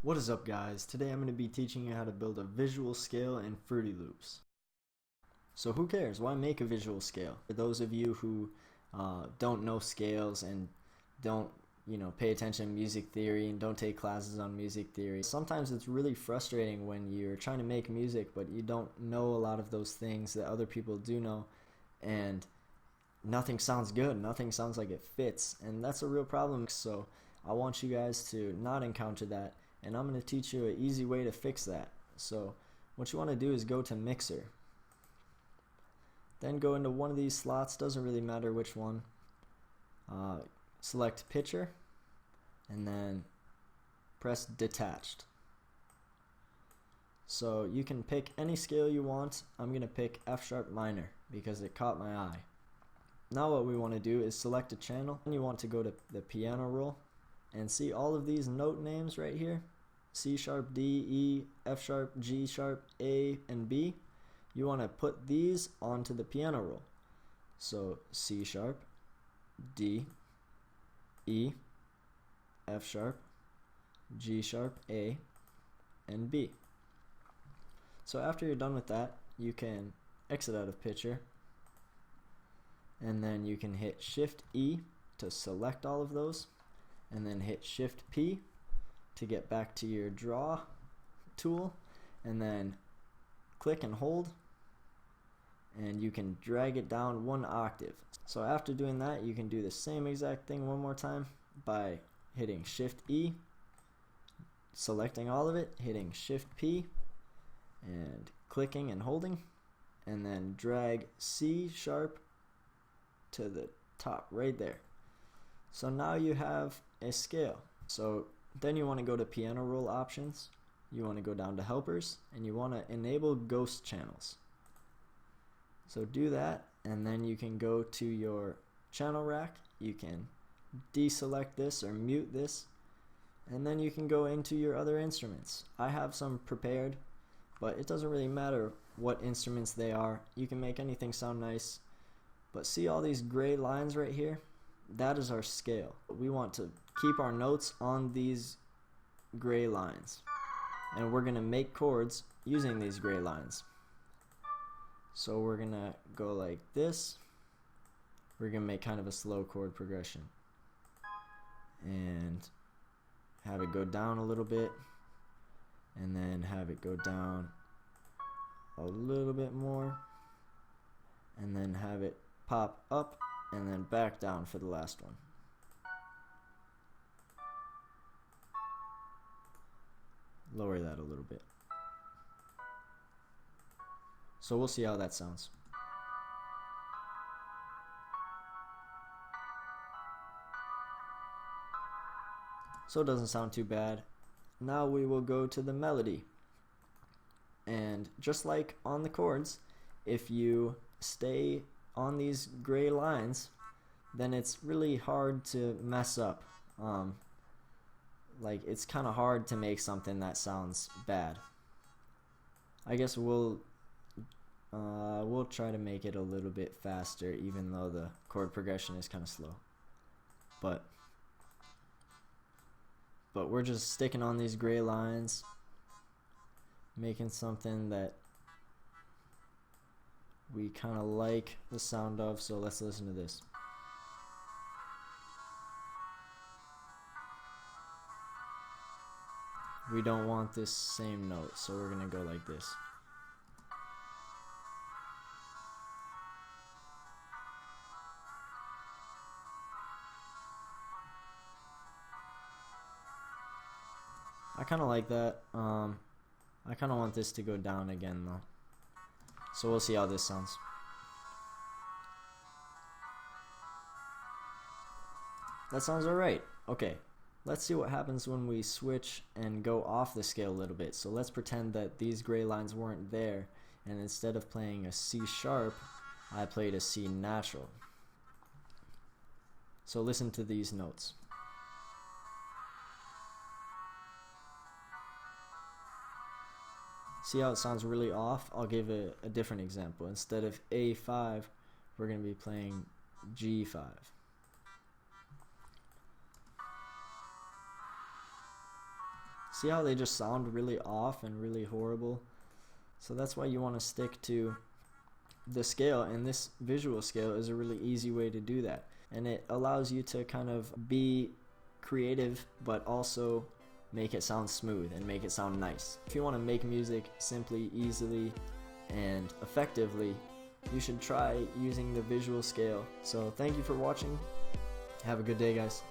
What is up, guys? Today I'm going to be teaching you how to build a visual scale in Fruity Loops. So who cares? Why make a visual scale? For those of you who don't know scales and don't pay attention to music theory and don't take classes on music theory, sometimes it's really frustrating when you're trying to make music but you don't know a lot of those things that other people do know, and nothing sounds good, nothing sounds like it fits, and that's a real problem. So I want you guys to not encounter that, and I'm going to teach you an easy way to fix that. So what you want to do is go to Mixer, then go into one of these slots, doesn't really matter which one, select Picture, and then press Detached. So you can pick any scale you want. I'm going to pick F sharp minor because it caught my eye. Now what we want to do is select a channel, and you want to go to the piano roll and see all of these note names right here: C sharp, D, E, F sharp, G sharp, A, and B. You want to put these onto the piano roll. So C sharp, D, E, F sharp, G sharp, A, and B. So after you're done with that, you can exit out of Picture, and then you can hit Shift E to select all of those, and then hit Shift P to get back to your draw tool, and then click and hold, and you can drag it down 1 octave. So after doing that, you can do the same exact thing one more time by hitting Shift E, selecting all of it, hitting Shift P, and clicking and holding, and then drag C sharp to the top right there. So now you have a scale. So then you want to go to piano roll options, you want to go down to helpers, and you want to enable ghost channels. So do that, and then you can go to your channel rack, you can deselect this or mute this, and then you can go into your other instruments. I have some prepared, but it doesn't really matter what instruments they are. You can make anything sound nice. But see all these gray lines right here? That is our scale. We want to keep our notes on these gray lines, and we're going to make chords using these gray lines. So we're going to go like this. We're going to make kind of a slow chord progression and have it go down a little bit, and then have it go down a little bit more, and then have it pop up and then back down for the last one. Lower that a little bit. So we'll see how that sounds. So it doesn't sound too bad. Now we will go to the melody. And just like on the chords, if you stay on these gray lines, then it's really hard to mess up. Like, it's kind of hard to make something that sounds bad. I guess we'll try to make it a little bit faster, even though the chord progression is kind of slow. But we're just sticking on these gray lines, making something that we kind of like the sound of. So let's listen to this. We don't want this same note, so we're gonna go like this. I kind of like that. I kind of want this to go down again though. So we'll see how this sounds. That sounds alright. Okay, let's see what happens when we switch and go off the scale a little bit. So let's pretend that these gray lines weren't there, and instead of playing a C sharp, I played a C natural. So listen to these notes. See how it sounds really off? I'll give a different example. Instead of A5, we're going to be playing G5. See how they just sound really off and really horrible? So that's why you want to stick to the scale, and this visual scale is a really easy way to do that. And it allows you to kind of be creative, but also make it sound smooth and make it sound nice. If you want to make music simply, easily, and effectively, you should try using the visual scale. So thank you for watching. Have a good day, guys.